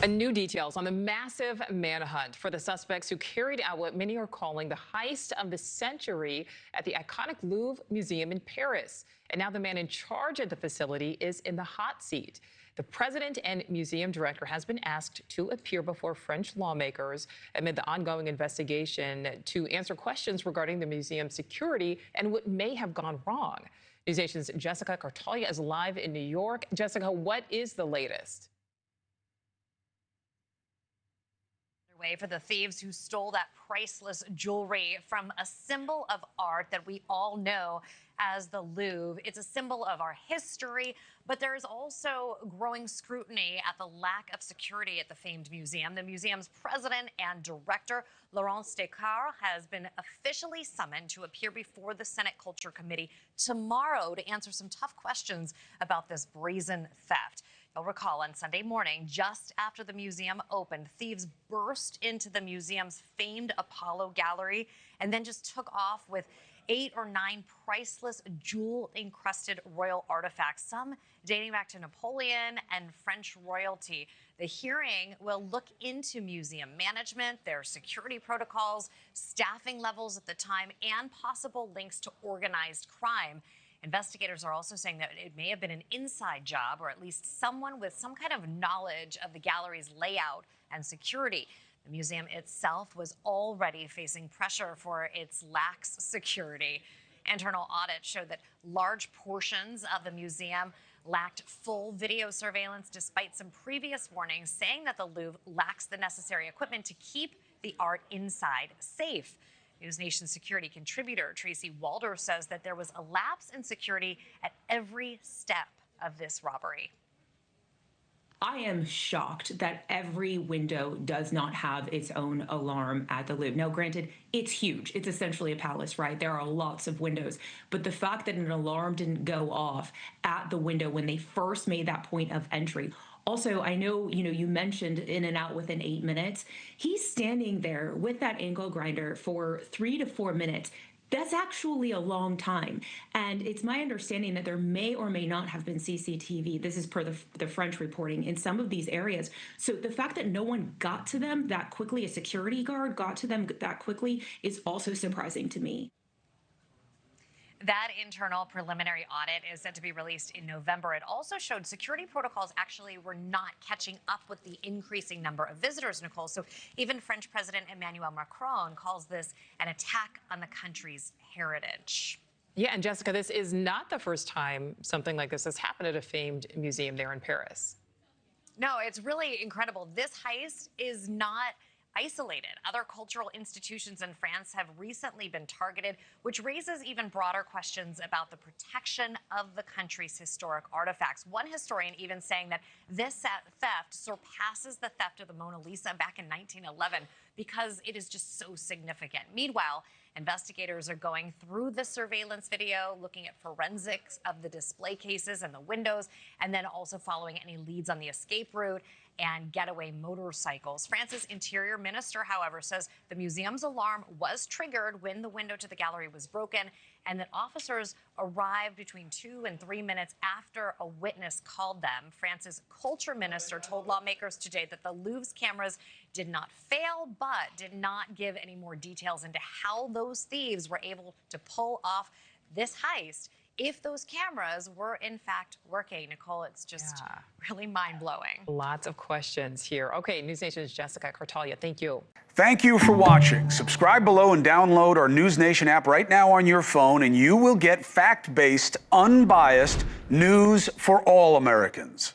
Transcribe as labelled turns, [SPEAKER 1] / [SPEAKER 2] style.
[SPEAKER 1] New details on the massive manhunt for the suspects who carried out what many are calling the heist of the century at the iconic Louvre Museum in Paris. And now the man in charge of the facility is in the hot seat. The president and museum director has been asked to appear before French lawmakers amid the ongoing investigation to answer questions regarding the museum's security and what may have gone wrong. NewsNation's Jessica Cartalia is live in New York. Jessica, what is the latest?
[SPEAKER 2] Way for the thieves who stole that priceless jewelry from a symbol of art that we all know as the Louvre. It's a symbol of our history, but there's also growing scrutiny at the lack of security at the famed museum. The museum's president and director, Laurence Descartes, has been officially summoned to appear before the Senate Culture Committee tomorrow to answer some tough questions about this brazen theft. You'll recall on Sunday morning, just after the museum opened, thieves burst into the museum's famed Apollo gallery and then just took off with 8 or 9 priceless jewel-encrusted royal artifacts, some dating back to Napoleon and French royalty. The hearing will look into museum management, their security protocols, staffing levels at the time, and possible links to organized crime. Investigators are also saying that it may have been an inside job, or at least someone with some kind of knowledge of the gallery's layout and security. The museum itself was already facing pressure for its lax security. Internal audits showed that large portions of the museum lacked full video surveillance, despite some previous warnings saying that the Louvre lacks the necessary equipment to keep the art inside safe. NewsNation security contributor Tracy Walder says that there was a lapse in security at every step of this robbery.
[SPEAKER 3] I am shocked that every window does not have its own alarm at the Louvre. Now, granted, it's huge. It's essentially a palace, right? There are lots of windows. But the fact that an alarm didn't go off at the window when they first made that point of entry. Also, I know, you mentioned in and out within 8 minutes. He's standing there with that angle grinder for 3 to 4 minutes. That's actually a long time. And it's my understanding that there may or may not have been CCTV. This is per the French reporting in some of these areas. So the fact that no one got to them that quickly, a security guard got to them that quickly, is also surprising to me.
[SPEAKER 2] That internal preliminary audit is set to be released in November. It also showed security protocols actually were not catching up with the increasing number of visitors, Nichole. So even French President Emmanuel Macron calls this an attack on the country's heritage.
[SPEAKER 1] Yeah, and Jessica, this is not the first time something like this has happened at a famed museum there in Paris.
[SPEAKER 2] No, it's really incredible. This heist is not isolated. Other cultural institutions in France have recently been targeted, which raises even broader questions about the protection of the country's historic artifacts. One historian even saying that this theft surpasses the theft of the Mona Lisa back in 1911 because it is just so significant. Meanwhile, investigators are going through the surveillance video, looking at forensics of the display cases and the windows, and then also following any leads on the escape route and getaway motorcycles. France's interior minister, however, says the museum's alarm was triggered when the window to the gallery was broken, and that officers arrived between 2 and 3 minutes after a witness called them. France's culture minister told lawmakers today that the Louvre's cameras did not fail, but did not give any more details into how those thieves were able to pull off this heist. If those cameras were in fact working, Nichole, it's just really mind-blowing.
[SPEAKER 1] Lots of questions here. Okay, NewsNation's Jessica Cartalia, thank you.
[SPEAKER 4] Thank you for watching. Subscribe below and download our NewsNation app right now on your phone, and you will get fact-based, unbiased news for all Americans.